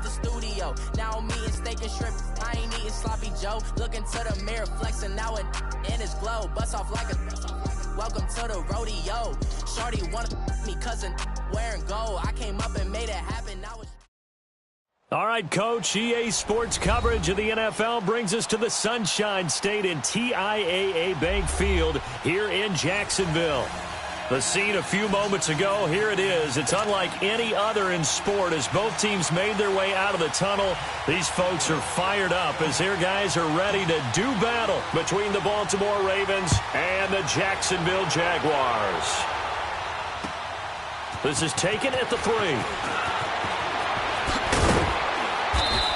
the studio. Now I'm eating steak and shrimp. I ain't eating sloppy Joe. Looking to the mirror, flexing now and in his glow. Bust off like a welcome to the rodeo. Shorty wanna me cousin wearing gold. I came up and made it happen. Now it's all right, Coach, EA Sports coverage of the NFL brings us to the Sunshine State in TIAA Bank Field here in Jacksonville. The scene a few moments ago, here it is. It's unlike any other in sport as both teams made their way out of the tunnel. These folks are fired up as their guys are ready to do battle between the Baltimore Ravens and the Jacksonville Jaguars. This is taken at the 3.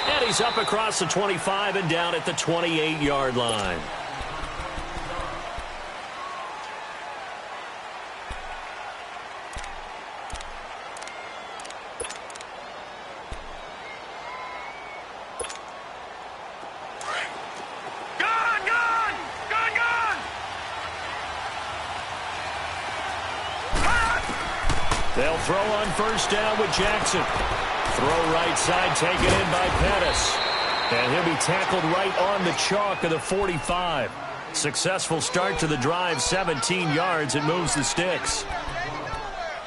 And he's up across the 25 and down at the 28-yard line. They'll throw on first down with Jackson. Throw right side taken in by Pettis. And he'll be tackled right on the chalk of the 45. Successful start to the drive, 17 yards. It moves the sticks.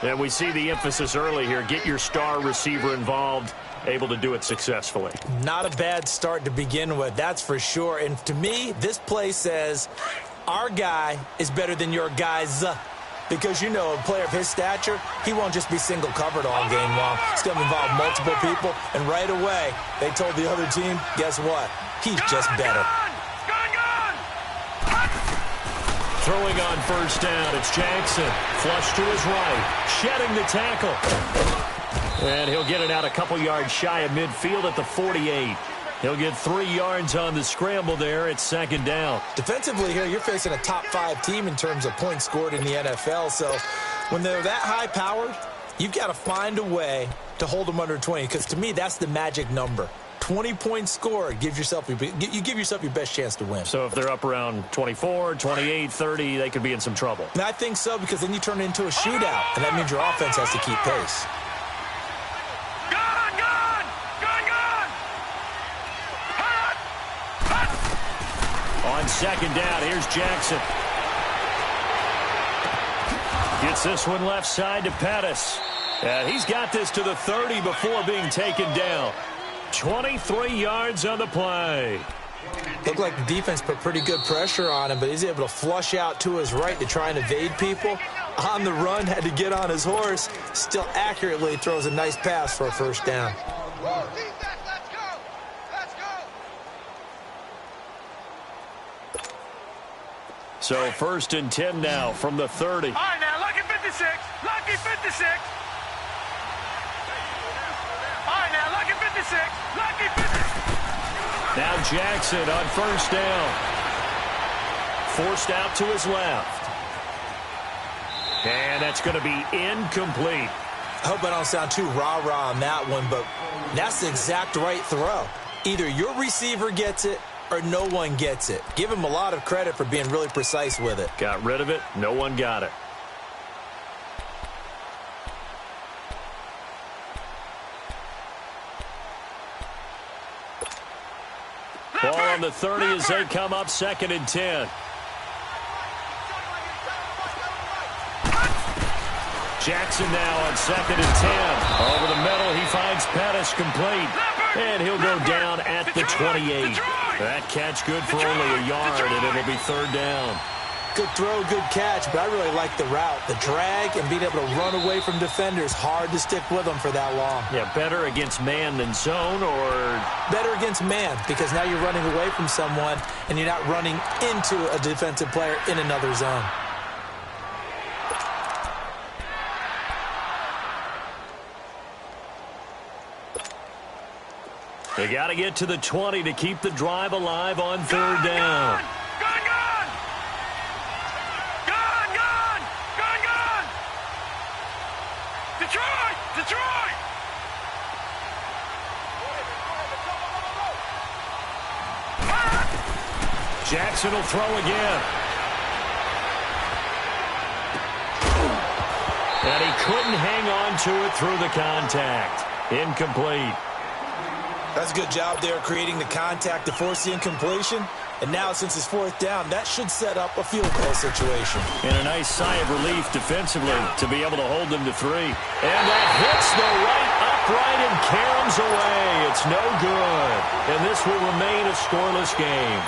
And we see the emphasis early here. Get your star receiver involved. Able to do it successfully. Not a bad start to begin with, that's for sure. And to me, this play says our guy is better than your guys. Because, you know, a player of his stature, he won't just be single covered all game long. He's going to involve multiple people. And right away, they told the other team, guess what? He's just better. Throwing on first down, it's Jackson. Flush to his right. Shedding the tackle. And he'll get it out a couple yards shy of midfield at the 48. He'll get 3 yards on the scramble there at second down. Defensively here, you're facing a top-5 team in terms of points scored in the NFL. So when they're that high-powered, you've got to find a way to hold them under 20. Because to me, that's the magic number. 20 points scored, you give yourself your best chance to win. So if they're up around 24, 28, 30, they could be in some trouble. And I think so, because then you turn it into a shootout, and that means your offense has to keep pace. On second down, here's Jackson. Gets this one left side to Pettis. And he's got this to the 30 before being taken down. 23 yards on the play. Looked like the defense put pretty good pressure on him, but he's able to flush out to his right to try and evade people. On the run, had to get on his horse. Still accurately throws a nice pass for a first down. So 1st and 10 now from the 30. All right, now, lucky 56. Lucky 56. All right, now, lucky 56. Lucky 56. Now Jackson on first down. Forced out to his left. And that's going to be incomplete. I hope I don't sound too rah-rah on that one, but that's the exact right throw. Either your receiver gets it or no one gets it. Give him a lot of credit for being really precise with it. Got rid of it. No one got it. Ball on the 30 as they come up 2nd and 10. Jackson now on 2nd and 10. Over the middle, he finds Pettis complete. And he'll go down at the 28. That catch good for only a yard, and it'll be 3rd down. Good throw, good catch, but I really like the route. The drag and being able to run away from defenders, hard to stick with them for that long. Yeah, better against man than zone, or? Better against man, because now you're running away from someone, and you're not running into a defensive player in another zone. They got to get to the 20 to keep the drive alive on 3rd down. Detroit! Jackson will throw again. And he couldn't hang on to it through the contact. Incomplete. That's a good job there creating the contact to force the incompletion. And now, since it's 4th down, that should set up a field goal situation. And a nice sigh of relief defensively to be able to hold them to 3. And that hits the right upright and caroms away. It's no good. And this will remain a scoreless game.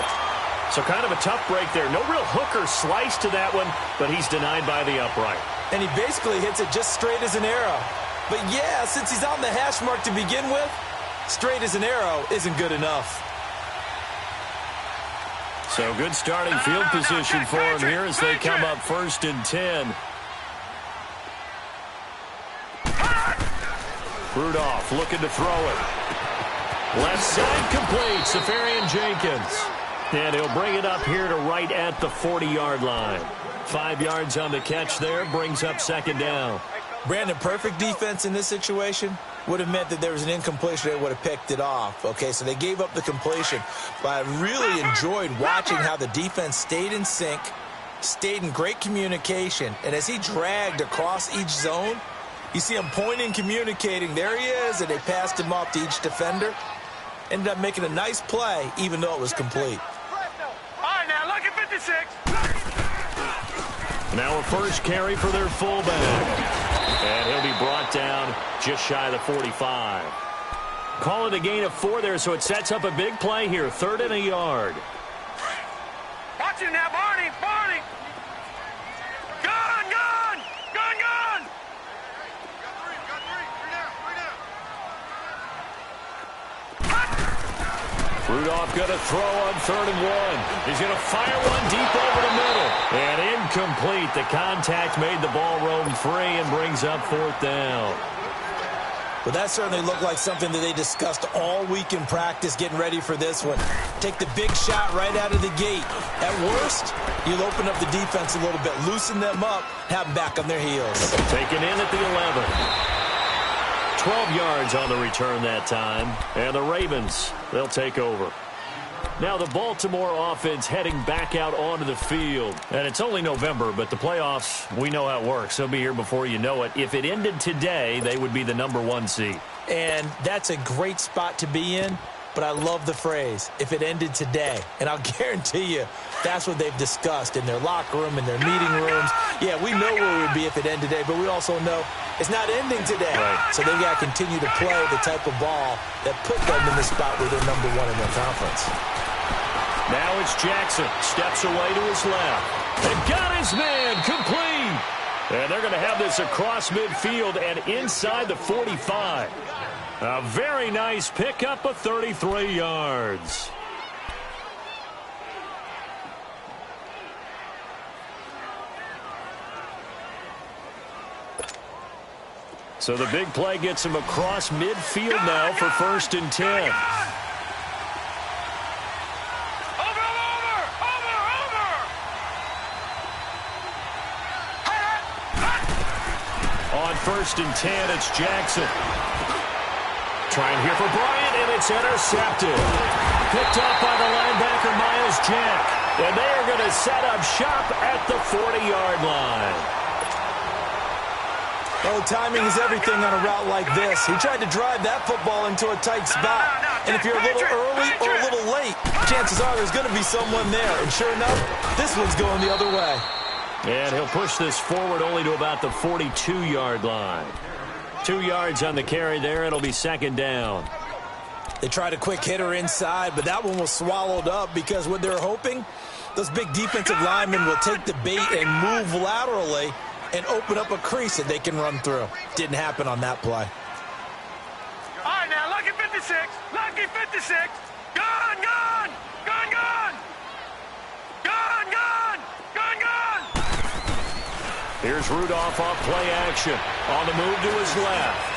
So kind of a tough break there. No real hook or slice to that one, but he's denied by the upright. And he basically hits it just straight as an arrow. But yeah, since he's on the hash mark to begin with, straight as an arrow isn't good enough. So good starting field position for him here as they come up 1st and 10. Rudolph looking to throw it. Left side complete. Safarian-Jenkins. And he'll bring it up here to right at the 40-yard line. 5 yards on the catch there. Brings up 2nd down. Brandon, perfect defense in this situation would have meant that there was an incompletion. They would have picked it off. Okay, so they gave up the completion. But I really enjoyed watching how the defense stayed in sync, stayed in great communication. And as he dragged across each zone, you see him pointing, communicating. There he is, and they passed him off to each defender. Ended up making a nice play, even though it was complete. All right, now look at 56. Now a first carry for their fullback. And he'll be brought down just shy of the 45. Call it a gain of 4 there, so it sets up a big play here. 3rd and a yard. Watch him now, Barney. Barney. Gun, gun. Gun, gun. Rudolph going to throw on 3rd and 1. He's going to fire one deep over the middle. And incomplete. The contact made the ball roam free and brings up 4th down. Well, that certainly looked like something that they discussed all week in practice getting ready for this one. Take the big shot right out of the gate. At worst, you'll open up the defense a little bit, loosen them up, have them back on their heels. Taken in at the 11. 12 yards on the return that time. And the Ravens, they'll take over. Now the Baltimore offense heading back out onto the field. And it's only November, but the playoffs, we know how it works. They'll be here before you know it. If it ended today, they would be the #1 seed. And that's a great spot to be in. But I love the phrase, if it ended today. And I'll guarantee you, that's what they've discussed in their locker room, in their meeting rooms. Yeah, we know where we would be if it ended today, but we also know it's not ending today. Right. So they've got to continue to play the type of ball that put them in the spot where they're #1 in their conference. Now it's Jackson. Steps away to his left. And got his man complete. And they're going to have this across midfield and inside the 45. A very nice pickup of 33 yards. So the big play gets him across midfield now for 1st and 10. On 1st and 10, it's Jackson. Trying here for Bryant, and it's intercepted. Picked up by the linebacker, Miles Jack. And they are going to set up shop at the 40-yard line. Oh, timing is everything on a route like this. He tried to drive that football into a tight spot. And if you're a little early or a little late, chances are there's going to be someone there. And sure enough, this one's going the other way. And he'll push this forward only to about the 42-yard line. 2 yards on the carry there. It'll be 2nd down. They tried a quick hitter inside, but that one was swallowed up because what they're hoping, those big defensive linemen will take the bait and move laterally and open up a crease that they can run through. Didn't happen on that play. All right, now, lucky 56. Lucky 56. Gun, gun. Gun, gun. Gun, gun. Gun, gun. Here's Rudolph off play action. On the move to his left.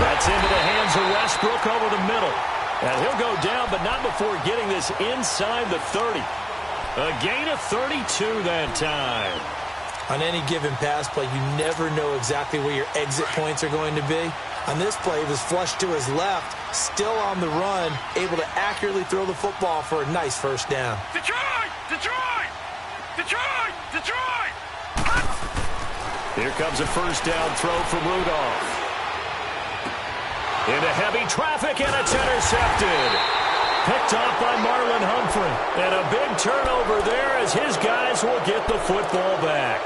That's into the hands of Westbrook over the middle. And he'll go down, but not before getting this inside the 30. A gain of 32 that time. On any given pass play, you never know exactly where your exit points are going to be. On this play, he was flushed to his left, still on the run, able to accurately throw the football for a nice 1st down. Detroit! Detroit! Detroit! Detroit! Here comes a 1st down throw from Rudolph. Into heavy traffic, quick, and it's intercepted. Picked off by Marlon Humphrey. And a big turnover there as his guys will get the football back.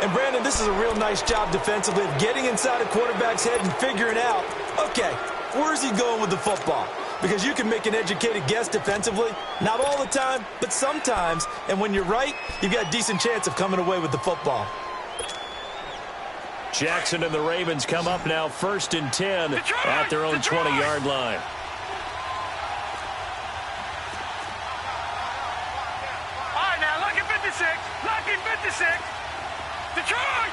And, Brandon, this is a real nice job defensively of getting inside a quarterback's head and figuring out, okay, where's he going with the football? Because you can make an educated guess defensively. Not all the time, but sometimes. And when you're right, you've got a decent chance of coming away with the football. Jackson and the Ravens come up now 1st and 10 at their own 20-yard line. All right, now, lucky 56. Lucky 56. Detroit!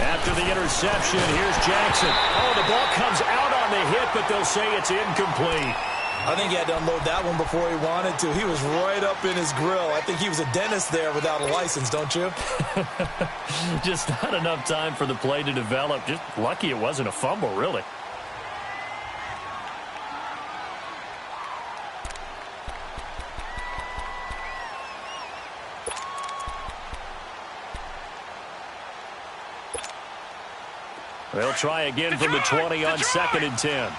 After the interception, here's Jackson. Oh, the ball comes out on the hit, but they'll say it's incomplete. I think he had to unload that one before he wanted to. He was right up in his grill. I think he was a dentist there without a license, don't you? Just not enough time for the play to develop. Just lucky it wasn't a fumble, really. They'll try again from the 20 on 2nd and 10.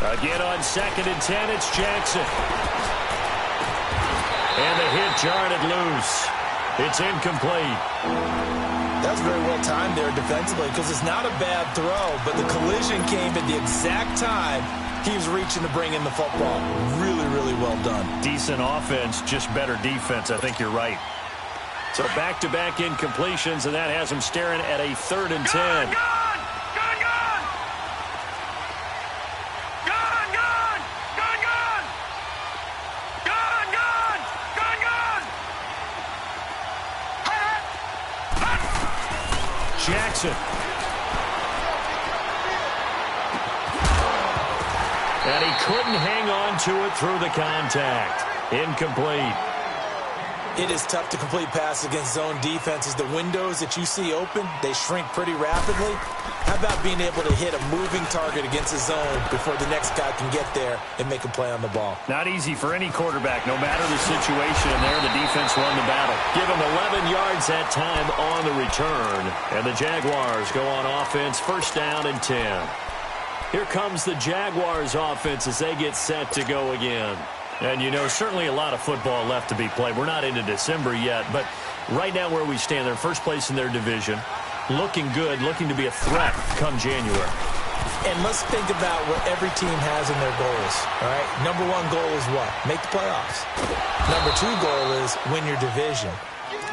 Again on 2nd and 10, it's Jackson. And the hit jarred it loose. It's incomplete. That's very well timed there defensively because it's not a bad throw, but the collision came at the exact time he was reaching to bring in the football. Really, really well done. Decent offense, just better defense. I think you're right. So back-to-back incompletions, and that has him staring at a 3rd and 10. Jackson. And he couldn't hang on to it through the contact. Incomplete. It is tough to complete passes against zone defenses. The windows that you see open, they shrink pretty rapidly. How about being able to hit a moving target against a zone before the next guy can get there and make a play on the ball? Not easy for any quarterback, no matter the situation. And there, the defense won the battle. Give him 11 yards that time on the return. And the Jaguars go on offense, 1st down and 10. Here comes the Jaguars offense as they get set to go again. And, you know, certainly a lot of football left to be played. We're not into December yet, but right now where we stand, they're first place in their division. Looking good, looking to be a threat come January. And let's think about what every team has in their goals, all right? Number 1 goal is what? Make the playoffs. Number 2 goal is win your division.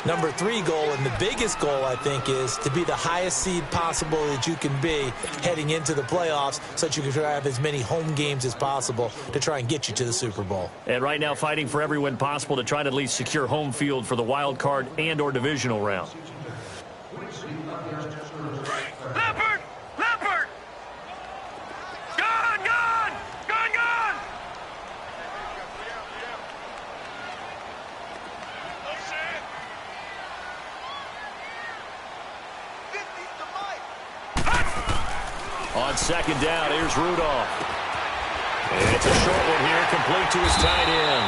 Number 3 goal, and the biggest goal, I think, is to be the highest seed possible that you can be heading into the playoffs so that you can have as many home games as possible to try and get you to the Super Bowl. And right now fighting for every win possible to try to at least secure home field for the wild card and or divisional round. Leopard! Gone! On 2nd down, here's Rudolph. And it's a short one here, complete to his tight end.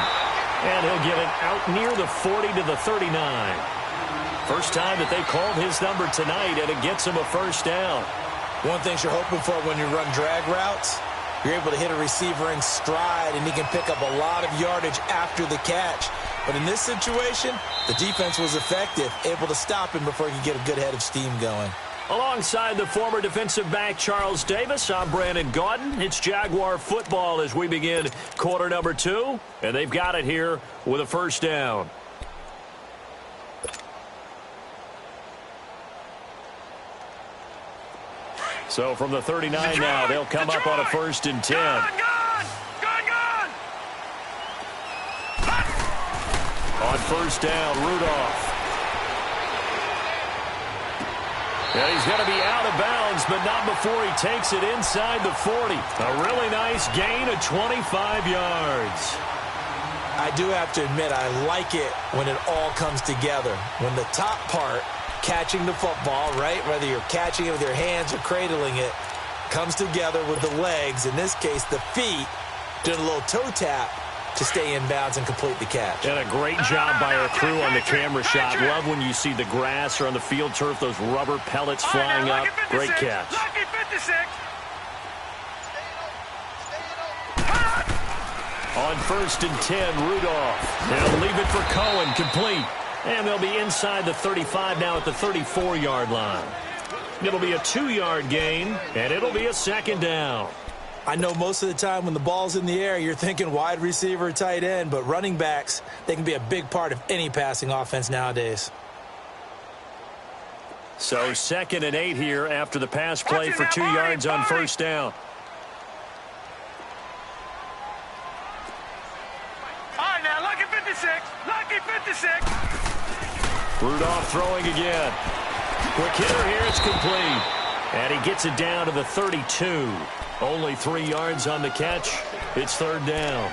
And he'll get it out near the 40 to the 39. First time that they called his number tonight, and it gets him a 1st down. One thing you're hoping for when you run drag routes, you're able to hit a receiver in stride, and he can pick up a lot of yardage after the catch. But in this situation, the defense was effective, able to stop him before he could get a good head of steam going. Alongside the former defensive back Charles Davis, I'm Brandon Gaudin. It's Jaguar football as we begin quarter number 2, and they've got it here with a 1st down. So from the 39 now, they'll come up on a 1st and 10. Gone! On 1st down, Rudolph. And he's going to be out of bounds, but not before he takes it inside the 40. A really nice gain of 25 yards. I do have to admit, I like it when it all comes together. When the top part, catching the football, right, whether you're catching it with your hands or cradling it, comes together with the legs, in this case the feet, doing a little toe tap, to stay in bounds and complete the catch. And a great job by our crew on the camera shot. Love when you see the grass or on the field turf, those rubber pellets flying up. Great catch. Lucky 56. On 1st and 10, Rudolph. They'll leave it for Cohen, complete. And they'll be inside the 35 now at the 34-yard line. It'll be a 2-yard gain, and it'll be a 2nd down. I know most of the time when the ball's in the air, you're thinking wide receiver, tight end, but running backs, they can be a big part of any passing offense nowadays. So 2nd and 8 here after the pass play for 2 yards on 1st down. All right, now, lucky 56. Lucky 56. Rudolph throwing again. Quick hitter here, it's complete. And he gets it down to the 32. Only 3 yards on the catch. It's 3rd down.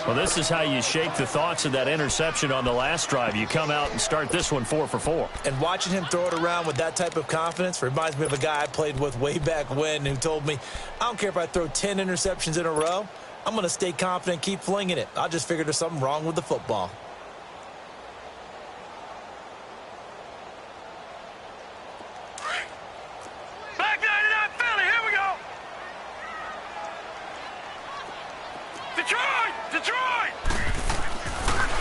Well, this is how you shake the thoughts of that interception on the last drive. You come out and start this one 4 for 4. And watching him throw it around with that type of confidence reminds me of a guy I played with way back when who told me, I don't care if I throw 10 interceptions in a row. I'm going to stay confident, keep flinging it. I just figured there's something wrong with the football. Back 99 Philly, here we go. Detroit! Detroit!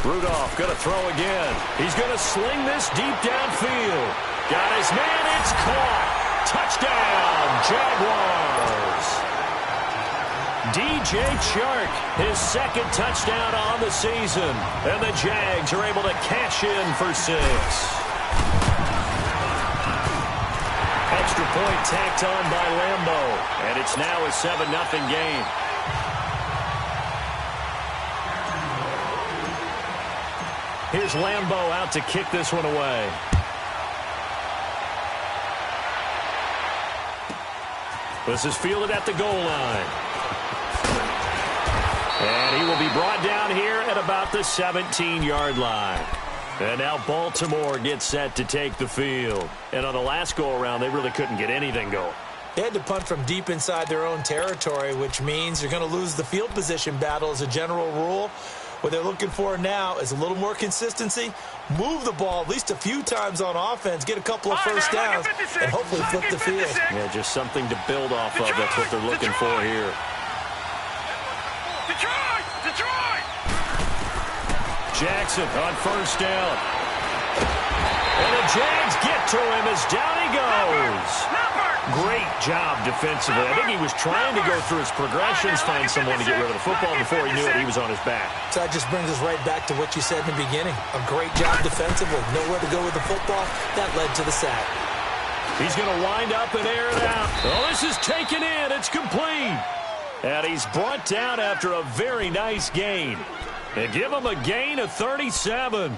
Rudolph going to throw again. He's going to sling this deep downfield. Got his man, it's caught. Touchdown, Jaguars. DJ Chark, his 2nd touchdown on the season. And the Jags are able to cash in for 6. Extra point tacked on by Lambo. And it's now a 7-0 game. Here's Lambo out to kick this one away. This is fielded at the goal line. And he will be brought down here at about the 17-yard line. And now Baltimore gets set to take the field. And on the last go-around, they really couldn't get anything going. They had to punt from deep inside their own territory, which means you're going to lose the field position battle as a general rule. What they're looking for now is a little more consistency, move the ball at least a few times on offense, get a couple of first downs, and hopefully flip the field. Yeah, just something to build off of. That's what they're looking for here. Detroit! Detroit! Jackson on 1st down. And the Jags get to him as down he goes. Great job defensively. I think he was trying to go through his progressions, find someone to get rid of the football. Before he knew it, he was on his back. So that just brings us right back to what you said in the beginning. A great job defensively. Nowhere to go with the football. That led to the sack. He's going to wind up and air it out. Oh, this is taken in. It's complete. And he's brought down after a very nice gain. They give him a gain of 37.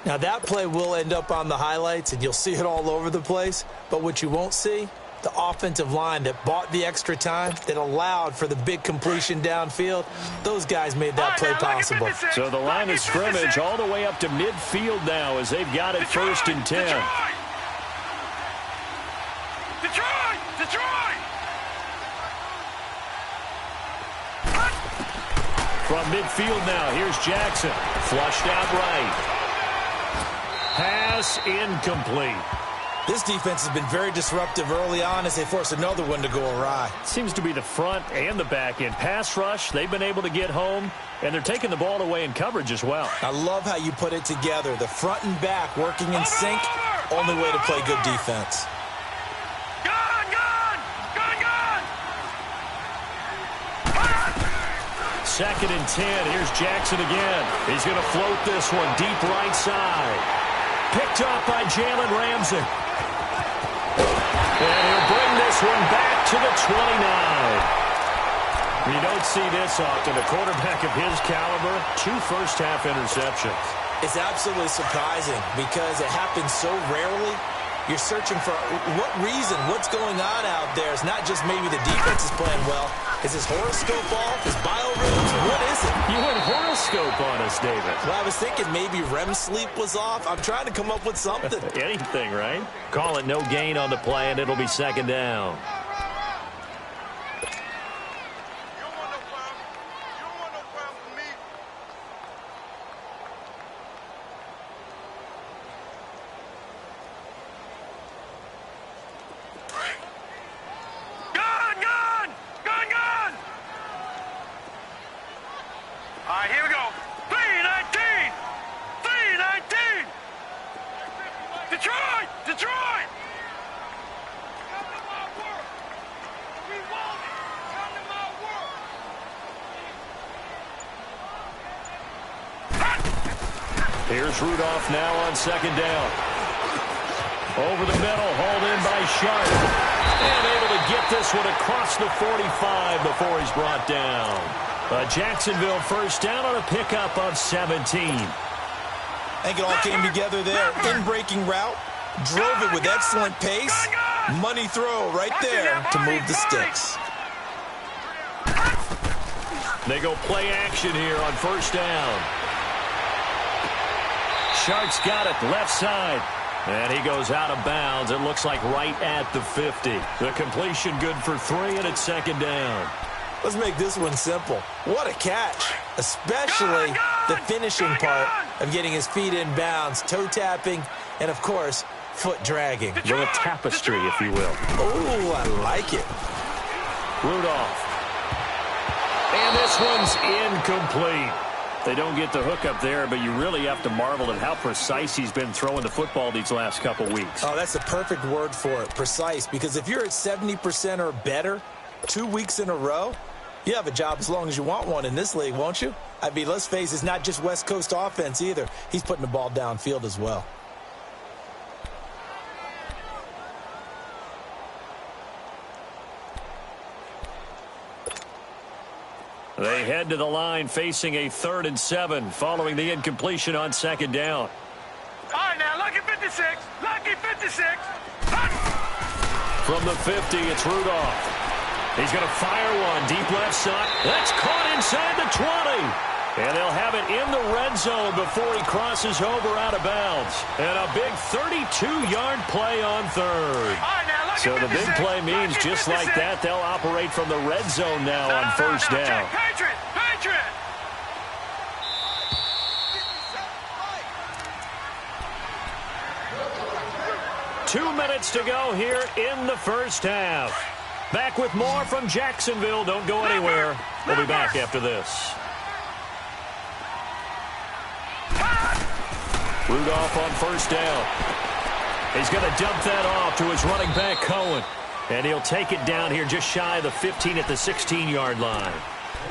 Now, that play will end up on the highlights, and you'll see it all over the place. But what you won't see, the offensive line that bought the extra time, that allowed for the big completion downfield, those guys made that play possible. So the line of scrimmage all the way up to midfield now as they've got it 1st and 10. Detroit! Detroit! From midfield now, here's Jackson. Flushed out right. Pass incomplete. This defense has been very disruptive early on as they force another one to go awry. Seems to be the front and the back end. Pass rush, they've been able to get home, and they're taking the ball away in coverage as well. I love how you put it together. The front and back working in sync, only way to play good defense. Gone! Gone! Gone! Gone! 2nd and 10. Here's Jackson again. He's going to float this one deep right side. Picked up by Jalen Ramsey. And he'll bring this one back to the 29. You don't see this often. A quarterback of his caliber, 2 first-half interceptions. It's absolutely surprising because it happens so rarely. You're searching for what reason, what's going on out there. It's not just maybe the defense is playing well. Is his horoscope off? His biorhythms? What is it? You went horoscope on us, David. Well, I was thinking maybe REM sleep was off. I'm trying to come up with something. Anything, right? Call it no gain on the play, and it'll be 2nd down. right, here we go. 319! 319! Detroit! Detroit! Come to my work. We want it. Come to my work. Here's Rudolph now on second down. Over the middle, hauled in by Sharp. And able to get this one across the 45 before he's brought down. A Jacksonville first down on a pickup of 17. I think it all came together there. In-breaking route, drove it with excellent pace. Money throw right there to move the sticks. They go play action here on first down. Shark's got it, left side. And he goes out of bounds. It looks like right at the 50. The completion good for 3, and it's second down. Let's make this one simple. What a catch, especially the finishing part of getting his feet in bounds, toe tapping, and, of course, foot dragging. A little tapestry, if you will. Oh, I like it. Rudolph. And this one's incomplete. They don't get the hook up there, but you really have to marvel at how precise he's been throwing the football these last couple weeks. Oh, that's the perfect word for it, precise, because if you're at 70% or better 2 weeks in a row, you have a job as long as you want one in this league, won't you? I mean, let's face it, it's not just West Coast offense either. He's putting the ball downfield as well. They head to the line facing a 3rd and 7 following the incompletion on second down. All right, now, lucky 56. Lucky 56. From the 50, it's Rudolph. He's going to fire one deep left side. That's caught inside the 20. And they'll have it in the red zone before he crosses over out of bounds. And a big 32-yard play on third. So the big play means just like that, they'll operate from the red zone now on first down. Patriot! Patriot! Two minutes to go here in the first half. Back with more from Jacksonville. Don't go anywhere. We'll be back after this. Rudolph on first down. He's going to dump that off to his running back, Cohen. And he'll take it down here just shy of the 15 at the 16-yard line.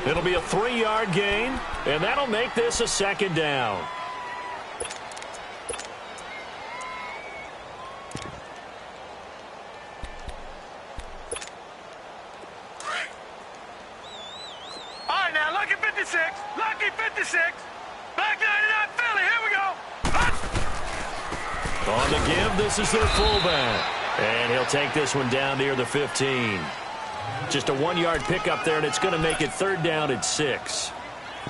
It'll be a 3-yard gain, and that'll make this a second down. All right, now, lucky 56. Lucky 56. Back 99 Philly. Here we go. On the give, this is their fullback. And he'll take this one down near the 15. Just a 1-yard pickup there, and it's going to make it third down at 6.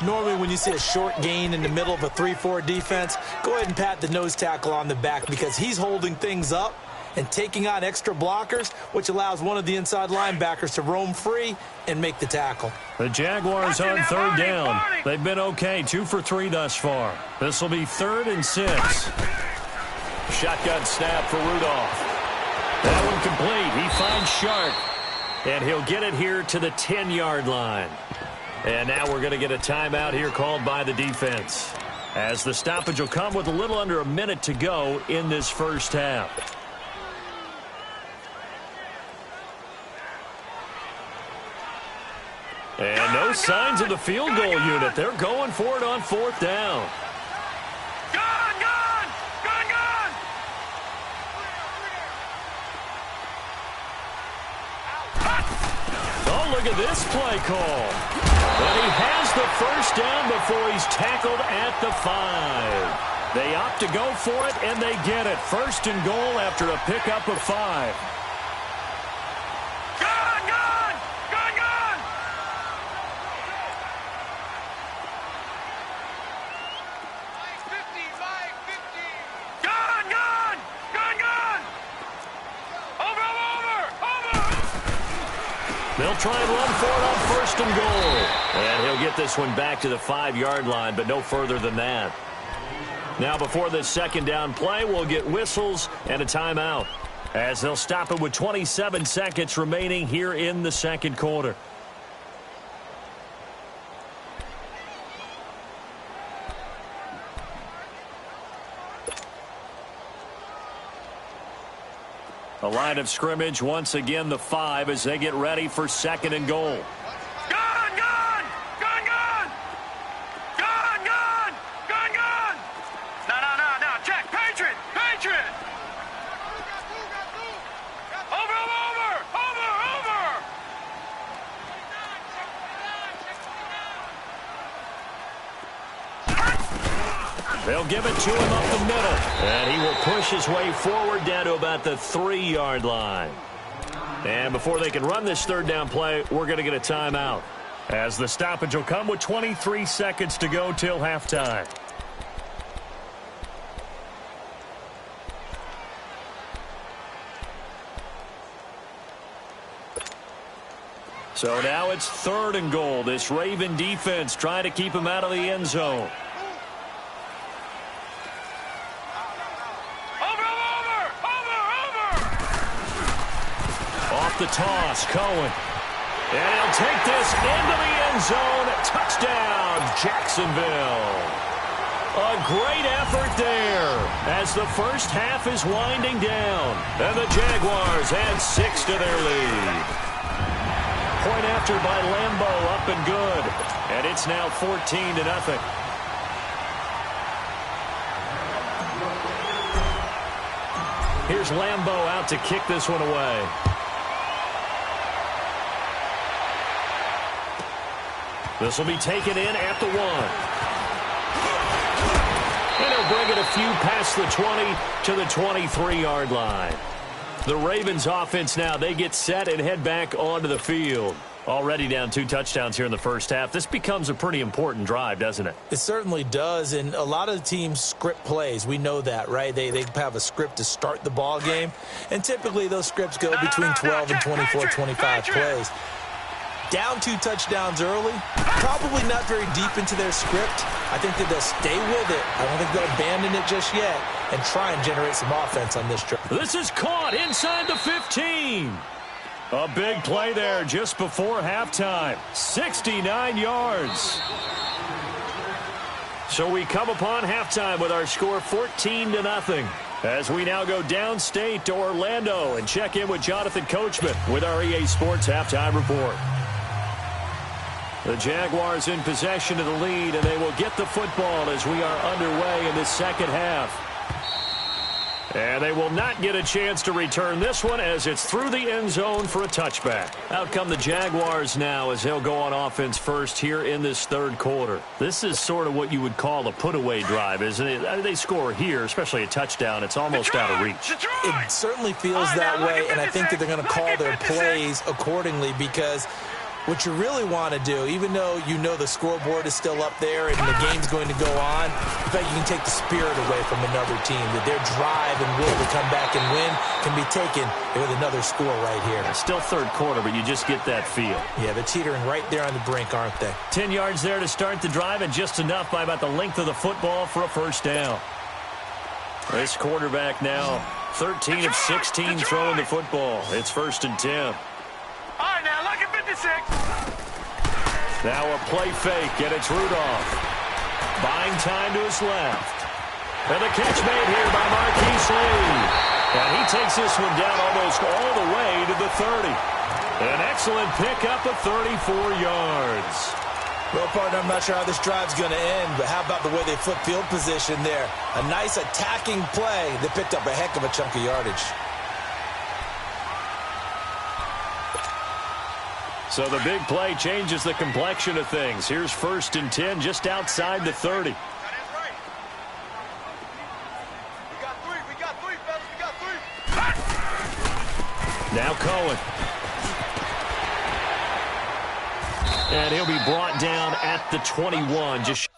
Normally when you see a short gain in the middle of a 3-4 defense, go ahead and pat the nose tackle on the back because he's holding things up and taking on extra blockers, which allows one of the inside linebackers to roam free and make the tackle. The Jaguars on third down. They've been okay, 2 for 3 thus far. This will be 3rd and 6. Shotgun snap for Rudolph. That one complete. He finds Sharp. And he'll get it here to the 10-yard line. And now we're going to get a timeout here called by the defense, as the stoppage will come with a little under a minute to go in this first half. And no signs of the field goal unit. They're going for it on 4th down. Gone, gone, gone, gone. Oh, look at this play call. And he has the first down before he's tackled at the 5. They opt to go for it, and they get it. 1st and goal after a pickup of 5. Gone, gone, gone, gone. Gone, gone, gone, gone. Over, over, over. They'll try and run for it on 1st and goal. And he'll get this one back to the 5-yard line, but no further than that. Now before this second down play, we'll get whistles and a timeout, as they'll stop it with 27 seconds remaining here in the second quarter. A line of scrimmage, once again the 5 as they get ready for 2nd and goal. Gun, gun! Gun, gun! Gun, gun! Gun, gun! No. Check. Patriot! Patriot! Over! They'll give it to him up the middle. And he will push his way forward down to about the 3-yard line. And before they can run this 3rd down play, we're going to get a timeout, as the stoppage will come with 23 seconds to go till halftime. So now it's 3rd and goal. This Raven defense trying to keep him out of the end zone. Off the toss, Cohen. And he'll take this into the end zone. Touchdown, Jacksonville. A great effort there as the first half is winding down. And the Jaguars add 6 to their lead. Point after by Lambeau, up and good. And it's now 14-0. Here's Lambeau out to kick this one away. This will be taken in at the 1. And he'll bring it a few past the 20 to the 23-yard line. The Ravens offense now, they get set and head back onto the field. Already down 2 touchdowns here in the first half. This becomes a pretty important drive, doesn't it? It certainly does, and a lot of teams script plays. We know that, right? They have a script to start the ball game, and typically those scripts go between 12 and 24, 25 plays. Down 2 touchdowns early, probably not very deep into their script. I think that they'll stay with it. I don't think they'll abandon it just yet and try and generate some offense on this drive. This is caught inside the 15. A big play there just before halftime. 69 yards. So we come upon halftime with our score 14-0. As we now go downstate to Orlando and check in with Jonathan Coachman with our EA Sports Halftime Report. The Jaguars in possession of the lead, and they will get the football as we are underway in the second half. And they will not get a chance to return this one as it's through the end zone for a touchback. Out come the Jaguars now as they'll go on offense first here in this 3rd quarter. This is sort of what you would call a put-away drive, isn't it? They score here, especially a touchdown. It's almost out of reach. It certainly feels that way, and I think that they're going to call their plays accordingly, because what you really want to do, even though you know the scoreboard is still up there and the game's going to go on, in fact, you can take the spirit away from another team, that their drive and will to come back and win can be taken with another score right here. Still 3rd quarter, but you just get that feel. Yeah, they're teetering right there on the brink, aren't they? 10 yards there to start the drive, and just enough by about the length of the football for a first down. This quarterback now 13 of 16 throwing the football. It's 1st and 10. All right, now, look at 56. Now a play fake, and it's Rudolph. Buying time to his left. And the catch made here by Marquise Lee. And he takes this one down almost all the way to the 30. An excellent pickup of 34 yards. Well, partner, I'm not sure how this drive's going to end, but how about the way they flip field position there? A nice attacking play that picked up a heck of a chunk of yardage. So the big play changes the complexion of things. Here's 1st and 10 just outside the 30. We got three, fellas. We got three. Now Cohen. And he'll be brought down at the 21. Just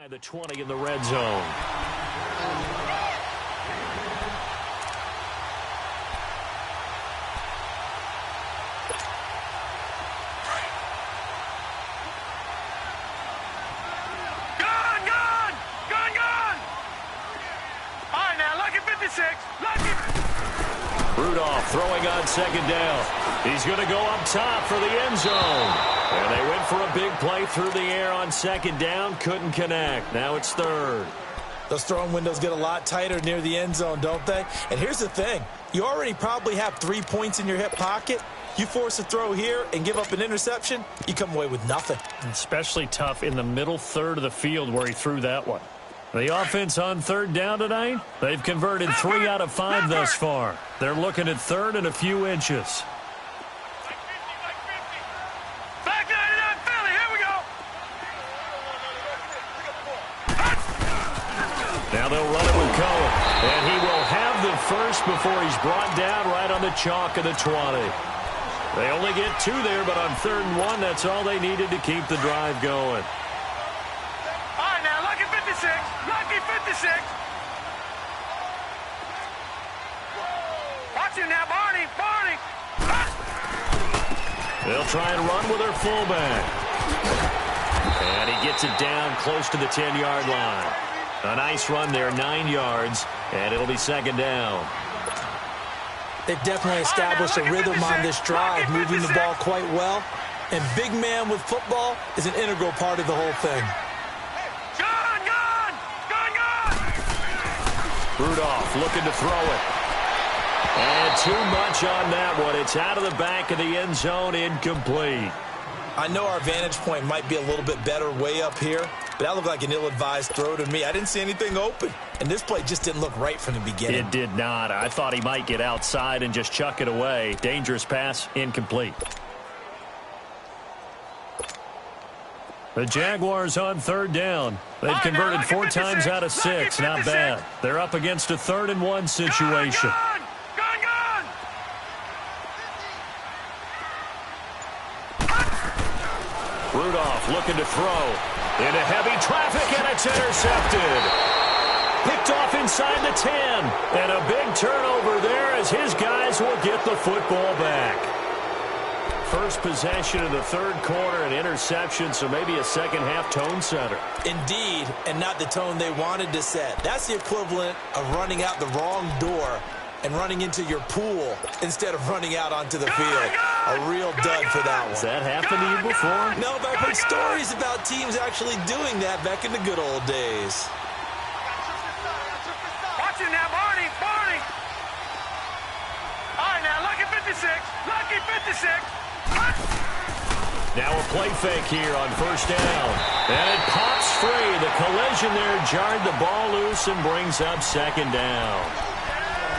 the 20 in the red zone. 56. Lucky. Rudolph throwing on second down. He's going to go up top for the end zone. And they went for a big play through the air on second down. Couldn't connect. Now it's third. Those throwing windows get a lot tighter near the end zone, don't they? And here's the thing. You already probably have 3 points in your hip pocket. You force a throw here and give up an interception, you come away with nothing. Especially tough in the middle third of the field where he threw that one. The offense on third down tonight, they've converted 3 out of 5 thus far. They're looking at third and a few inches. Back 99 Philly, here we go. Now they'll run it with Cohen. And he will have the first before he's brought down right on the chalk of the 20. They only get 2 there, but on 3rd and 1, that's all they needed to keep the drive going. All right, now, lucky 56. Lucky 56. Watch him now, Barney. Barney. They'll try and run with their fullback. And he gets it down close to the 10-yard line. A nice run there, 9 yards, and it'll be second down. They've definitely established a rhythm on this drive, moving the ball quite well. And big man with football is an integral part of the whole thing. Gun, gun, gun, gun. Rudolph looking to throw it. And too much on that one. It's out of the back of the end zone, incomplete. I know our vantage point might be a little bit better way up here, but that looked like an ill-advised throw to me. I didn't see anything open, and this play just didn't look right from the beginning. It did not. I thought he might get outside and just chuck it away. Dangerous pass, incomplete. The Jaguars on third down. They've converted 4 times out of 6. Not bad. They're up against a 3rd and 1 situation. Gun, gun, gun. Rudolph looking to throw. Into heavy traffic, and it's intercepted. Picked off inside the 10. And a big turnover there as his guys will get the football back. First possession of the 3rd quarter, an interception, so maybe a second-half tone setter. Indeed, and not the tone they wanted to set. That's the equivalent of running out the wrong door and running into your pool instead of running out onto the field. A real dud for that one. Has that happened to you before? No, but I've heard stories about teams actually doing that back in the good old days. Watch him now, Barney. Barney. All right, now, lucky 56. Lucky 56. Now a play fake here on first down. And it pops free. The collision there jarred the ball loose and brings up second down.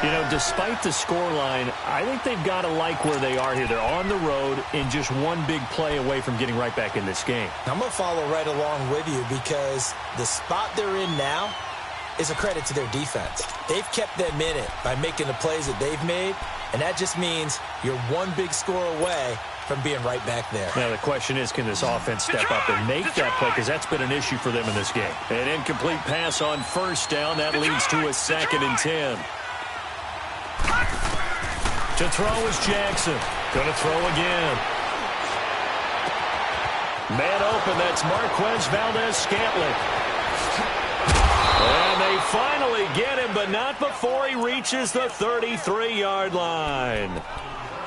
You know, despite the scoreline, I think they've got to like where they are here. They're on the road and just one big play away from getting right back in this game. I'm going to follow right along with you because the spot they're in now is a credit to their defense. They've kept them in it by making the plays that they've made, and that just means you're one big score away from being right back there. Now, the question is, can this offense step up and make that play? Because that's been an issue for them in this game. An incomplete pass on first down. That leads to a 2nd and 10. To throw is Jackson. Going to throw again. Man open, that's Marquez Valdez-Scantling. And they finally get him, but not before he reaches the 33-yard line.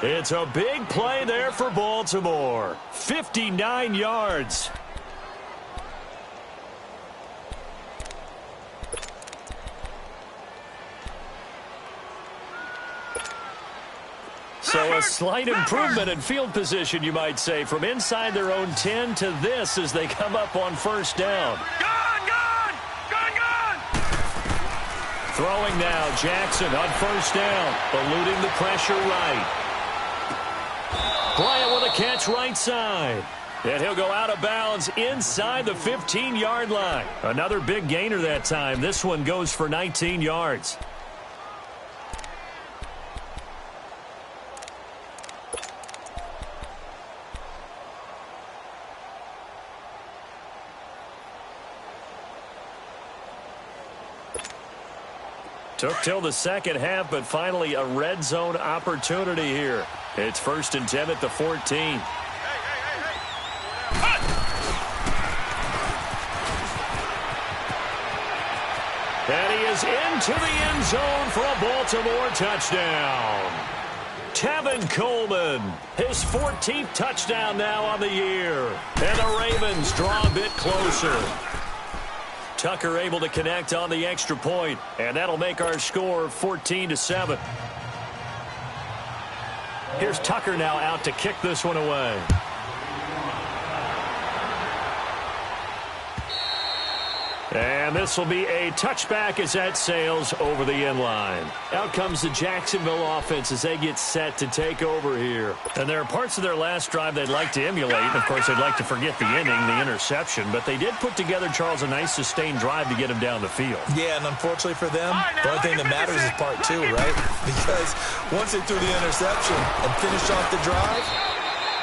It's a big play there for Baltimore. 59 yards. So a slight improvement in field position, you might say, from inside their own 10 to this as they come up on first down. Gun, gun, gun, gun. Throwing now, Jackson on first down, eluding the pressure right. Bryant with a catch right side. And he'll go out of bounds inside the 15-yard line. Another big gainer that time. This one goes for 19 yards. Took till the second half, but finally a red zone opportunity here. It's 1st and 10 at the 14. And he is into the end zone for a Baltimore touchdown. Tevin Coleman, his 14th touchdown now on the year. And the Ravens draw a bit closer. Tucker able to connect on the extra point, and that'll make our score 14-7. Here's Tucker now out to kick this one away. And this will be a touchback as that sails over the end line. Out comes the Jacksonville offense as they get set to take over here. And there are parts of their last drive they'd like to emulate. And of course, they'd like to forget the inning, the interception. But they did put together, Charles, a nice sustained drive to get him down the field. Yeah, and unfortunately for them, the only thing that matters is part two, right? Because once they threw the interception and finished off the drive,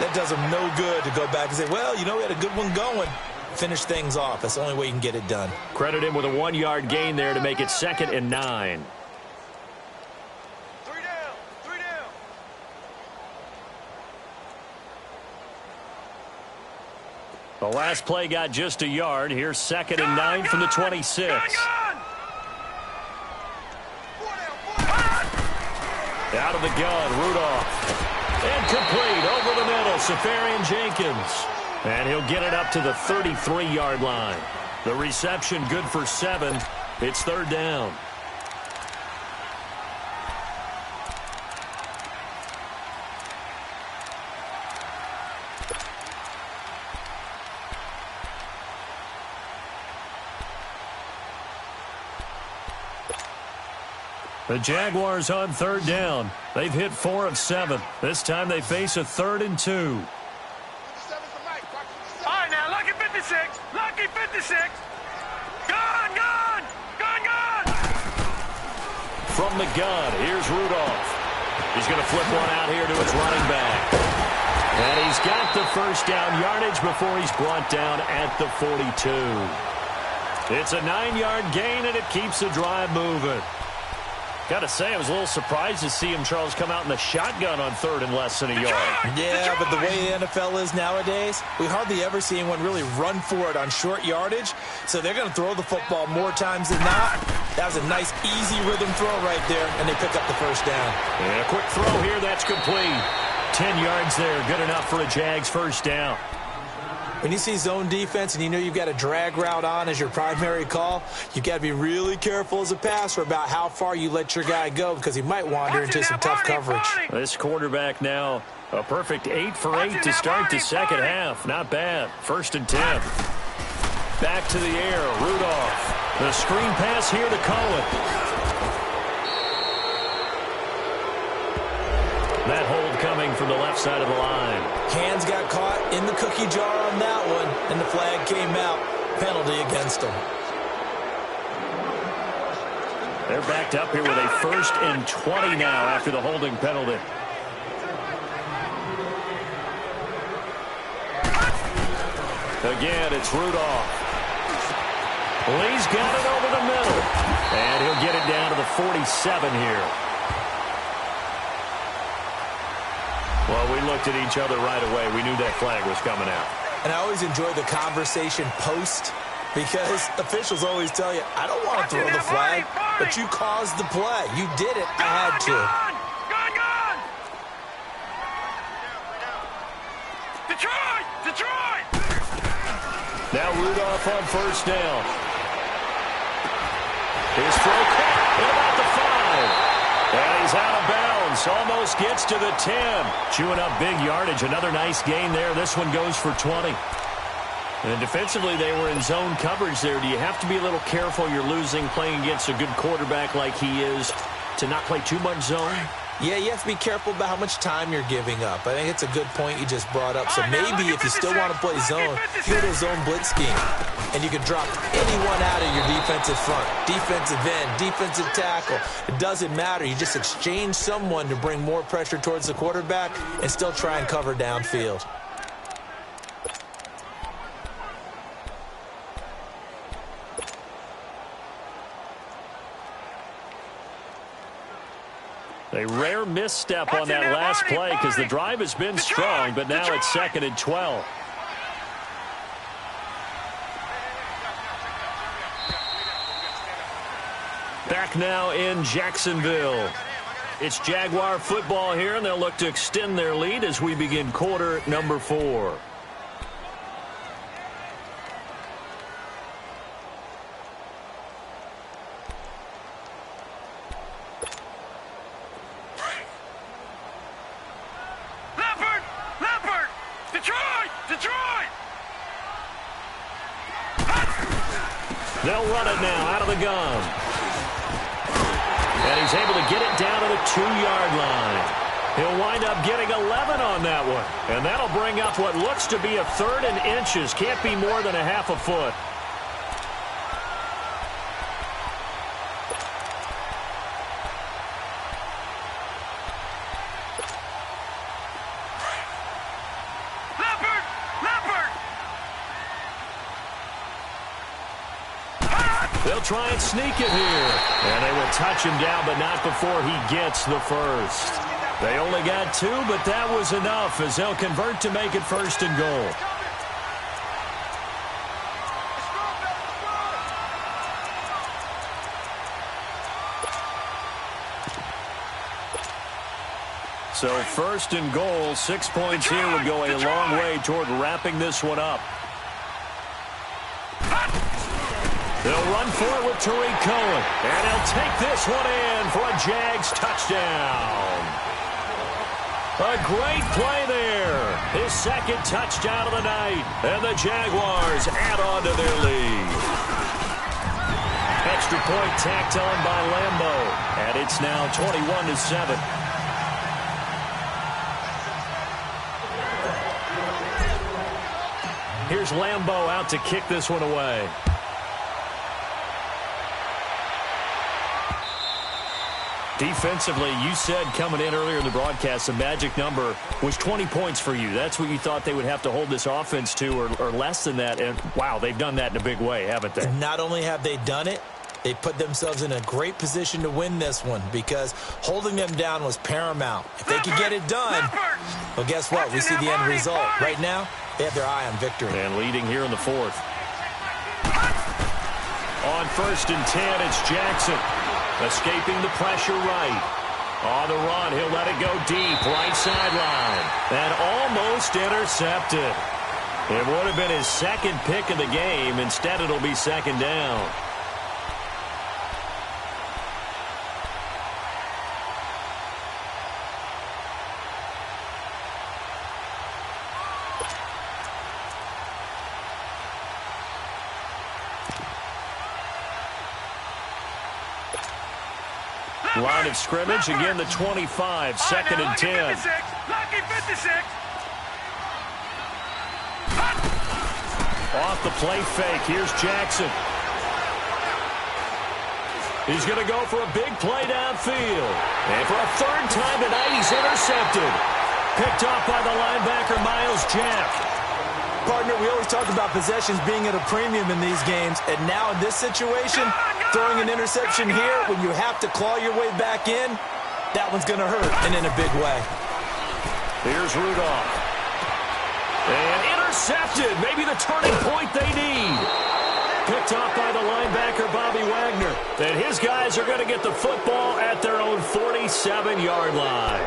that does them no good to go back and say, well, you know, we had a good one going. Finish things off. That's the only way you can get it done. Credit him with a 1-yard gain there to make it 2nd and 9. 3 down. 3 down. The last play got just a yard. Here's 2nd and 9 from the 26. Out of the gun, Rudolph. Incomplete over the middle, Safarian Jenkins. And he'll get it up to the 33-yard line. The reception good for 7. It's 3rd down. The Jaguars on 3rd down. They've hit 4 of 7. This time they face a 3rd and 2. Lucky 56. Gun, gun, gun, gun. From the gun, here's Rudolph. He's going to flip one out here to his running back. And he's got the first down yardage before he's brought down at the 42. It's a 9-yard gain, and it keeps the drive moving. Got to say, I was a little surprised to see him, Charles, come out in the shotgun on 3rd and less than a yard. Yeah, but the way the NFL is nowadays, we hardly ever see anyone really run for it on short yardage. So they're going to throw the football more times than not. That was a nice, easy rhythm throw right there, and they pick up the first down. And a quick throw here, that's complete. 10 yards there, good enough for a Jags first down. When you see zone defense and you know you've got a drag route on as your primary call, you've got to be really careful as a passer about how far you let your guy go because he might wander into some tough coverage. This quarterback now, a perfect 8 for 8 to start the second half. Not bad. 1st and 10. Back to the air, Rudolph. The screen pass here to Cohen. That hold coming from the left side of the line. Hands got caught in the cookie jar on that one, and the flag came out. Penalty against them. They're backed up here with a 1st and 20 now after the holding penalty. Again, it's Rudolph. Lee's got it over the middle. And he'll get it down to the 47 here. Well, we looked at each other right away. We knew that flag was coming out. And I always enjoy the conversation post because officials always tell you, I don't want to throw the flag, but you caused the play. You did it. I had to. Gun, gun. Detroit! Detroit! Now Rudolph on 1st down. His throw caught at about the 5. And he's out of bounds. Almost gets to the 10. Chewing up big yardage. Another nice gain there. This one goes for 20. And defensively, they were in zone coverage there. Do you have to be a little careful? You're losing playing against a good quarterback like he is to not play too much zone? Yeah, you have to be careful about how much time you're giving up. I think it's a good point you just brought up. So maybe if you still want to play zone, you go to a zone blitz scheme. And you can drop anyone out of your defensive front, defensive end, defensive tackle. It doesn't matter. You just exchange someone to bring more pressure towards the quarterback and still try and cover downfield. A rare misstep on that last play because the drive has been strong, but now it's 2nd and 12. back now in Jacksonville. It's Jaguar football here, and they'll look to extend their lead as we begin quarter number 4. They'll run it now out of the gun. And he's able to get it down to the 2-yard line. He'll wind up getting 11 on that one. And that'll bring up what looks to be a 3rd and inches. Can't be more than a half a foot. They'll try and sneak it here. And they will touch him down, but not before he gets the first. They only got 2, but that was enough as they'll convert to make it 1st and goal. So 1st and goal, 6 points here would go a long way toward wrapping this one up. They'll run for it with Tariq Cohen. And he'll take this one in for a Jags touchdown. A great play there. His 2nd touchdown of the night. And the Jaguars add on to their lead. Extra point tacked on by Lambo. And it's now 21-7. Here's Lambo out to kick this one away. Defensively, you said coming in earlier in the broadcast, the magic number was 20 points for you. That's what you thought they would have to hold this offense to, or less than that. And, wow, they've done that in a big way, haven't they? Not only have they done it, they put themselves in a great position to win this one because holding them down was paramount. If they could get it done, well, guess what? We see the end result. Right now, they have their eye on victory. And leading here in the 4th. On 1st and 10, it's Jackson. Escaping the pressure right. On the run, he'll let it go deep, right sideline. And almost intercepted. It would have been his 2nd pick of the game. Instead, it'll be 2nd down. Line of scrimmage, again the 25, 2nd and 10. Lucky 56. Off the play fake, here's Jackson. He's going to go for a big play downfield. And for a 3rd time tonight, he's intercepted. Picked off by the linebacker, Myles Jack. Partner, we always talk about possessions being at a premium in these games, and now in this situation, throwing an interception here when you have to claw your way back in, that one's going to hurt, and in a big way. Here's Rudolph. And intercepted, maybe the turning point they need. Picked off by the linebacker, Bobby Wagner. And his guys are going to get the football at their own 47-yard line.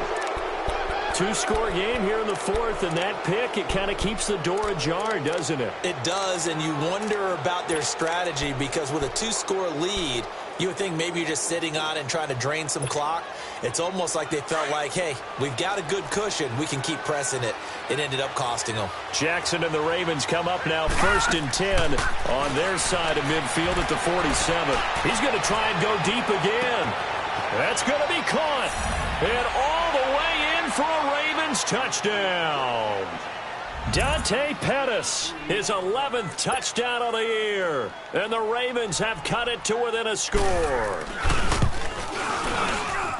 2-score game here in the 4th, and that pick, it kind of keeps the door ajar, doesn't it? It does, and you wonder about their strategy because with a 2-score lead, you would think maybe you're just sitting on it and trying to drain some clock. It's almost like they felt like, hey, we've got a good cushion. We can keep pressing it. It ended up costing them. Jackson and the Ravens come up now 1st and 10 on their side of midfield at the 47. He's going to try and go deep again. That's going to be caught. And all the way in for a Ravens touchdown. Dante Pettis, his 11th touchdown of the year. And the Ravens have cut it to within a score.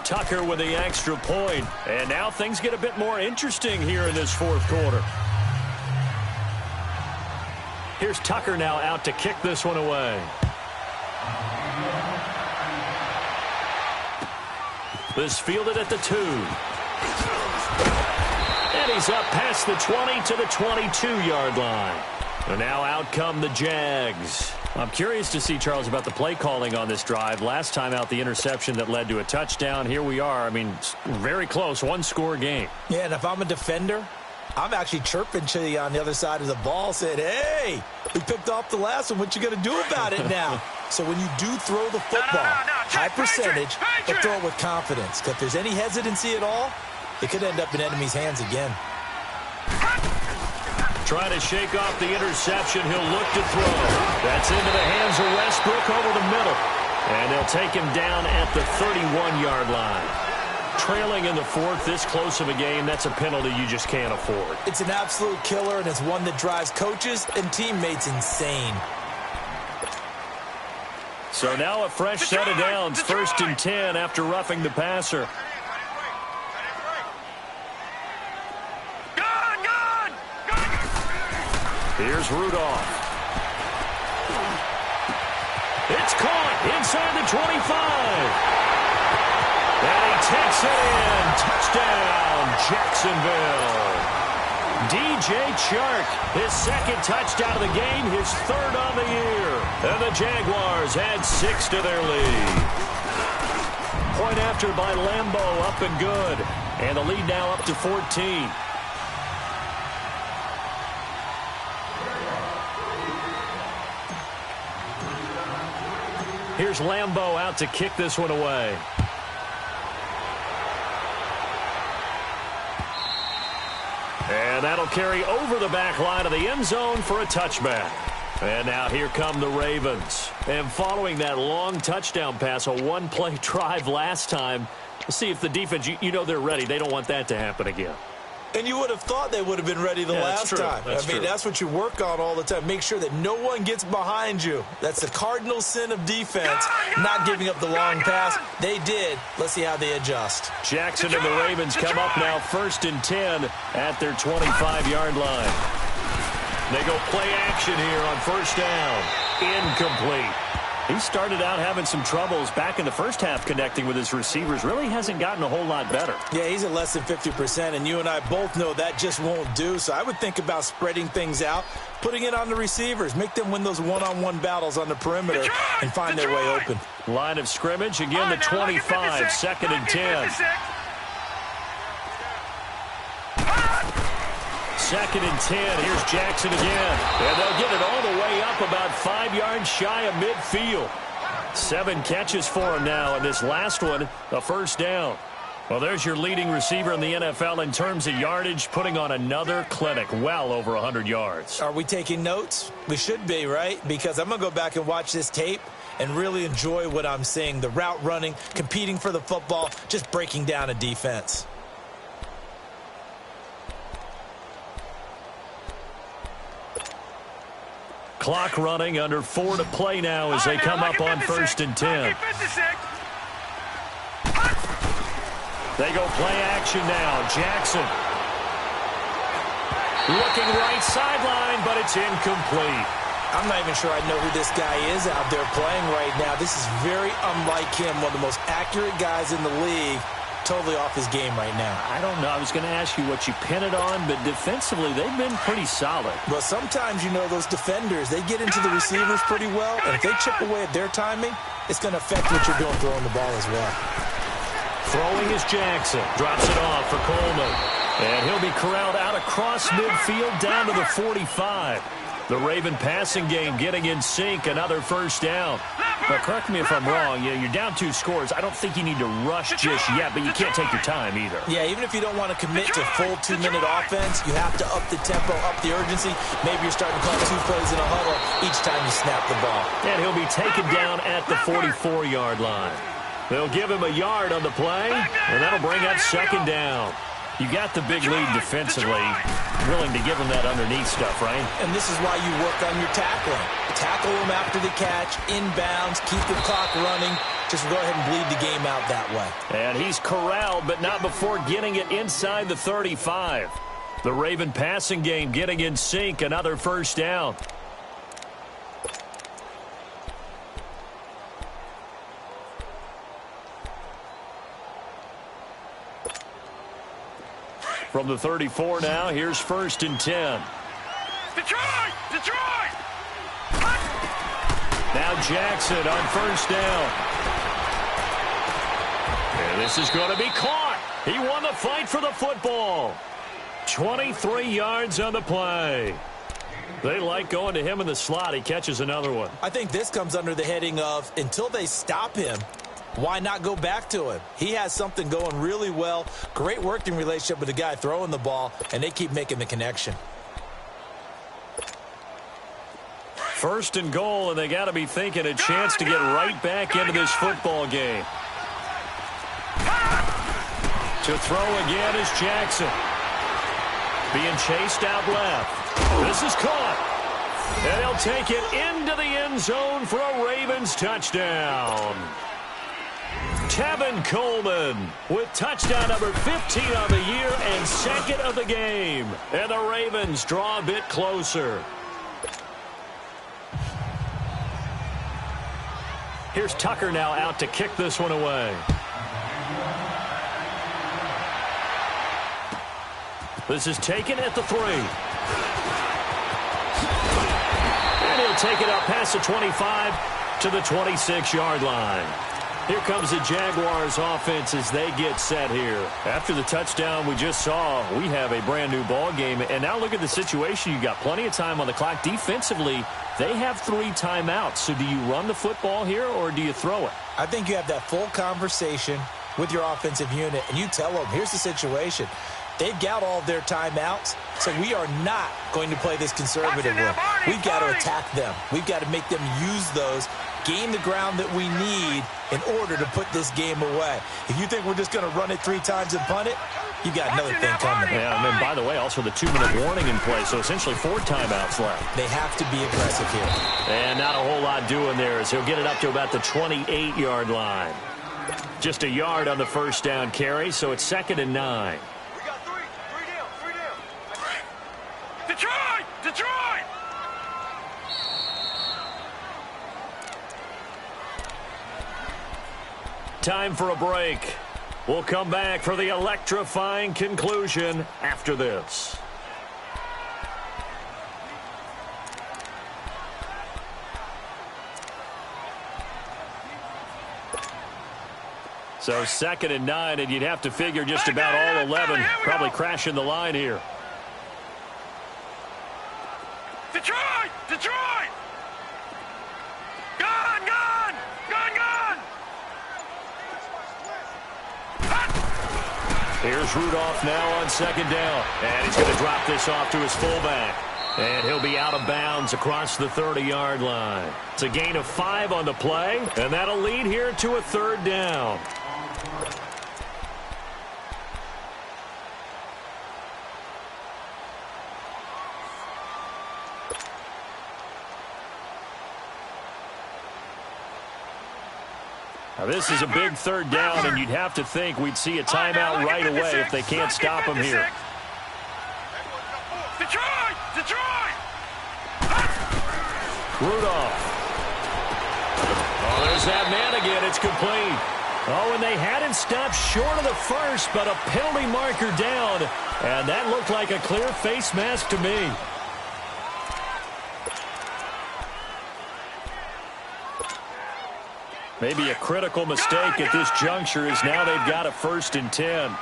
Tucker with the extra point. And now things get a bit more interesting here in this 4th quarter. Here's Tucker now out to kick this one away. This fielded at the 2. And he's up past the 20 to the 22-yard line. And now out come the Jags. I'm curious to see, Charles, about the play calling on this drive. Last time out, the interception that led to a touchdown. Here we are. I mean, very close, one-score game. Yeah, and if I'm a defender, I'm actually chirping to you on the other side of the ball, saying, hey, we picked off the last one. What you going to do about it now? So when you do throw the football, high percentage, but throw it with confidence. Because if there's any hesitancy at all, it could end up in enemy's hands again. Trying to shake off the interception. He'll look to throw. That's into the hands of Westbrook over the middle. And they'll take him down at the 31-yard line. Trailing in the fourth, this close of a game, that's a penalty you just can't afford. It's an absolute killer, and it's one that drives coaches and teammates insane. So now a fresh set of downs, 1st and 10 after roughing the passer. Here's Rudolph. It's caught inside the 25. And he takes it in. Touchdown, Jacksonville. DJ Chark, his second touchdown of the game, his 3rd on the year. And the Jaguars add 6 to their lead. Point after by Lambo, up and good. And the lead now up to 14. Here's Lambo out to kick this one away. And that'll carry over the back line of the end zone for a touchback. And now here come the Ravens. And following that long touchdown pass, a one-play drive last time, we'll see if the defense, you know they're ready. They don't want that to happen again. And you would have thought they would have been ready the last time. That's what you work on all the time. Make sure that no one gets behind you. That's the cardinal sin of defense, not giving up the long pass. They did. Let's see how they adjust. Jackson and the Ravens come up now 1st and 10 at their 25-yard line. They go play action here on 1st down. Incomplete. He started out having some troubles back in the first half connecting with his receivers. Really hasn't gotten a whole lot better. Yeah, he's at less than 50%, and you and I both know that just won't do. So I would think about spreading things out, putting it on the receivers, make them win those one-on-one battles on the perimeter and find their way open. Line of scrimmage, again the 25, 2nd and 10. 2nd and 10. Here's Jackson again. And they'll get it all the way up about 5 yards shy of midfield. 7 catches for him now, and this last one, a 1st down. Well, there's your leading receiver in the NFL in terms of yardage, putting on another clinic, well over 100 yards. Are we taking notes? We should be, right? Because I'm going to go back and watch this tape and really enjoy what I'm seeing. The route running, competing for the football, just breaking down a defense. Clock running, under 4 to play now as they come up on 1st and 10. They go play action now. Jackson looking right sideline, but it's incomplete. I'm not even sure I know who this guy is out there playing right now. This is very unlike him, one of the most accurate guys in the league. Totally off his game right now. I don't know. I was going to ask you what you pin it on, but defensively, they've been pretty solid. Well, sometimes, you know, those defenders, they get into the receivers pretty well, and if they chip away at their timing, it's going to affect what you're doing throwing the ball as well. Throwing is Jackson. Drops it off for Coleman. And he'll be corralled out across midfield down to the 45. The Raven passing game getting in sync, another 1st down. But correct me if I'm wrong, you're down 2 scores. I don't think you need to rush just yet, but you can't take your time either. Yeah, even if you don't want to commit to full 2-minute offense, you have to up the tempo, up the urgency. Maybe you're starting to call 2 plays in a huddle each time you snap the ball. And he'll be taken down at the 44-yard line. They'll give him a yard on the play, and that'll bring up 2nd down. You got the big lead defensively, willing to give them that underneath stuff, right? And this is why you work on your tackling. Tackle them after the catch, inbounds, keep the clock running. Just go ahead and bleed the game out that way. And he's corralled, but not before getting it inside the 35. The Raven passing game getting in sync, another 1st down. From the 34 now, here's 1st and 10. Detroit! Detroit! Now Jackson on first down. And this is going to be caught. He won the fight for the football. 23 yards on the play. They like going to him in the slot. He catches another one. I think this comes under the heading of until they stop him, why not go back to him? He has something going really well. Great working relationship with the guy throwing the ball, and they keep making the connection. First and goal, and they got to be thinking a chance to get right back into this football game. To throw again is Jackson. Being chased out left. This is caught. And he'll take it into the end zone for a Ravens touchdown. Tevin Coleman with touchdown number 15 on the year and second of the game. And the Ravens draw a bit closer. Here's Tucker now out to kick this one away. This is taken at the 3. And he'll take it up past the 25 to the 26-yard line. Here comes the Jaguars offense as they get set here. After the touchdown we just saw, we have a brand new ball game. And now look at the situation. You got plenty of time on the clock. Defensively, they have 3 timeouts. So do you run the football here or do you throw it? I think you have that full conversation with your offensive unit, and you tell them, here's the situation. They've got all of their timeouts, so we are not going to play this conservatively. We've got to attack them. We've got to make them use those, gain the ground that we need in order to put this game away. If you think we're just going to run it 3 times and punt it, you got another thing coming. Yeah, and then, by the way, also the 2-minute warning in play, so essentially 4 timeouts left. They have to be aggressive here. And not a whole lot doing there as he'll get it up to about the 28-yard line. Just a yard on the first down carry, so it's 2nd and 9. Detroit! Detroit! Time for a break. We'll come back for the electrifying conclusion after this. So 2nd and 9, and you'd have to figure just about all 11 probably crashing the line here. Detroit! Detroit! Gone! Gone! Gone! Gone! Here's Rudolph now on 2nd down. And he's going to drop this off to his fullback. And he'll be out of bounds across the 30-yard line. It's a gain of 5 on the play, and that'll lead here to a 3rd down. Now this is a big 3rd down, and you'd have to think we'd see a timeout right away if they can't stop him here. Detroit! Detroit! Rudolph. Oh, there's that man again. It's complete. Oh, and they had him stopped short of the first, but a penalty marker down. And that looked like a clear face mask to me. Maybe a critical mistake at this juncture is now they've got a 1st and 10. All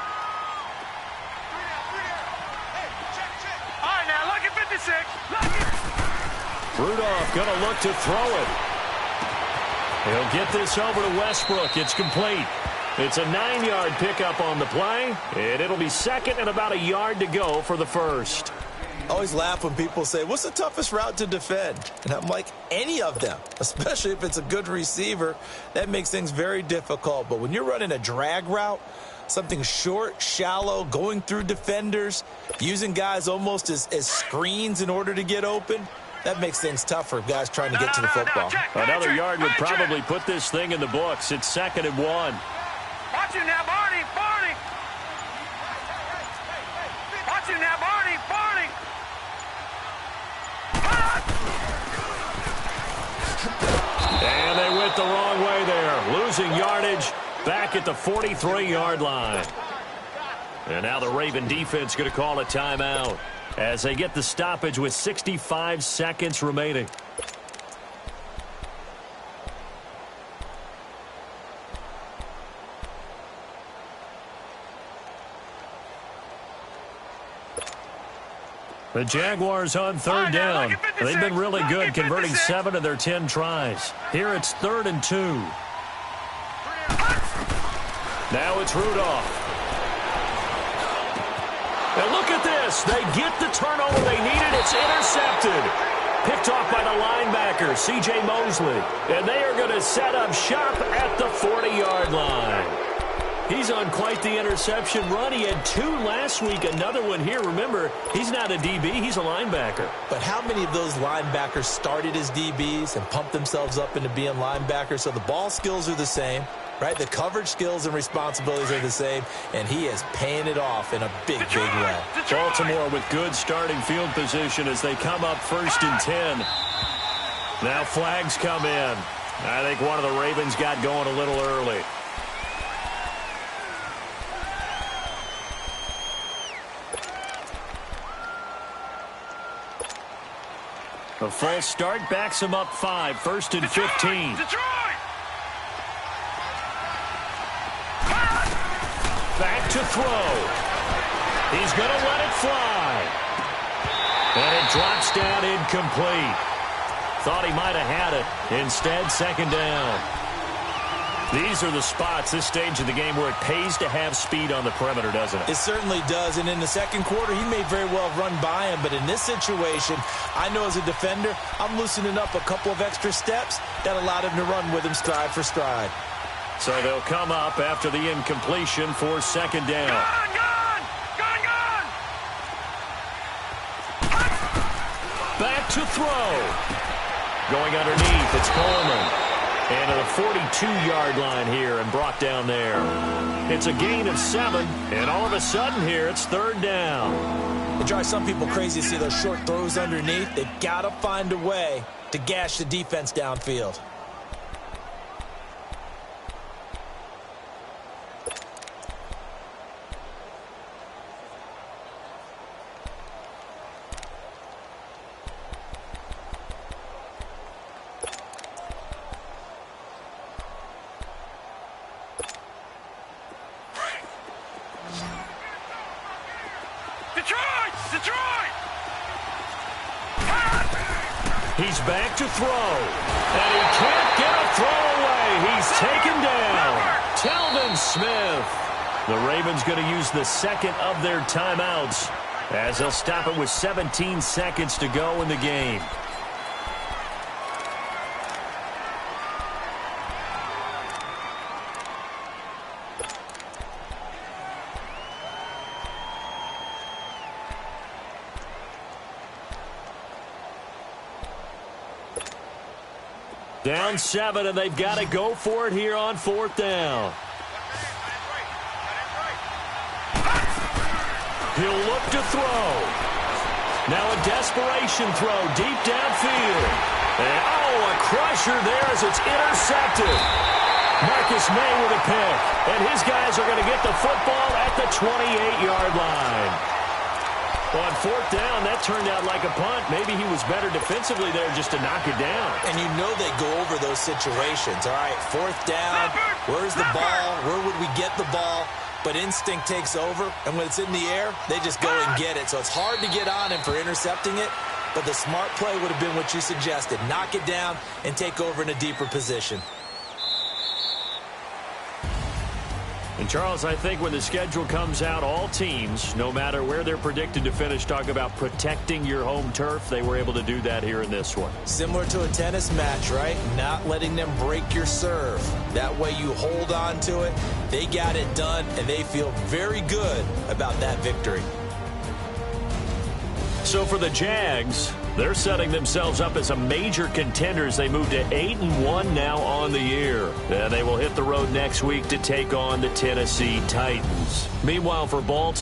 right, now, lucky 56. Lucky. Rudolph going to look to throw it. He'll get this over to Westbrook. It's complete. It's a 9-yard pickup on the play, and it'll be 2nd and about a yard to go for the 1st. I always laugh when people say, what's the toughest route to defend? And I'm like, any of them, especially if it's a good receiver. That makes things very difficult. But when you're running a drag route, something short, shallow, going through defenders, using guys almost as screens in order to get open, that makes things tough for guys trying to get to the football. Another yard would probably put this thing in the books. It's 2nd and 1. Watch him now, Barney. Barney. Watch him now, Barney. Barney. And they went the wrong way there. Losing yardage back at the 43-yard line. And now the Raven defense going to call a timeout. as they get the stoppage with 65 seconds remaining. The Jaguars on third down. They've been really good converting 7 of their 10 tries. Here it's 3rd and 2. Now it's Rudolph. And look at this. They get the turnover they needed. It's intercepted. Picked off by the linebacker, C.J. Mosley. And they are going to set up shop at the 40-yard line. He's on quite the interception run. He had 2 last week, another one here. Remember, he's not a DB, he's a linebacker. But how many of those linebackers started as DBs and pumped themselves up into being linebackers? So the ball skills are the same, right? The coverage skills and responsibilities are the same, and he is paying it off in a big, big way. Baltimore with good starting field position as they come up 1st and 10. Now flags come in. I think one of the Ravens got going a little early. A false start backs him up 5, 1st and 15. Back to throw. He's going to let it fly. And it drops down incomplete. Thought he might have had it. Instead, 2nd down. These are the spots, this stage of the game, where it pays to have speed on the perimeter, doesn't it? It certainly does, and in the second quarter, he may very well run by him, but in this situation, I know as a defender, I'm loosening up a couple of extra steps that allowed him to run with him stride for stride. So they'll come up after the incompletion for 2nd down. Back to throw. Going underneath, it's Coleman. And to the 42-yard line here and brought down there. It's a gain of 7, and all of a sudden here it's 3rd down. It drives some people crazy to see those short throws underneath. They've got to find a way to gash the defense downfield. He's back to throw, and he can't get a throw away. He's taken down. Telvin Smith. The Ravens going to use the 2nd of their timeouts as they'll stop it with 17 seconds to go in the game. Down 7, and they've got to go for it here on 4th down. He'll look to throw. Now a desperation throw deep downfield. And, a crusher there as it's intercepted. Marcus May with a pick. And his guys are going to get the football at the 28-yard line. On 4th down, that turned out like a punt. Maybe he was better defensively there just to knock it down. And you know they go over those situations. All right, 4th down, where's the ball? Where would we get the ball? But instinct takes over, and when it's in the air, they just go and get it. So it's hard to get on him for intercepting it, but the smart play would have been what you suggested. Knock it down and take over in a deeper position. And, Charles, I think when the schedule comes out, all teams, no matter where they're predicted to finish, talk about protecting your home turf. They were able to do that here in this one. Similar to a tennis match, right? Not letting them break your serve. That way you hold on to it. They got it done, and they feel very good about that victory. So for the Jags, they're setting themselves up as a major contender as they move to 8-1 now on the year. And they will hit the road next week to take on the Tennessee Titans. Meanwhile, for Baltimore,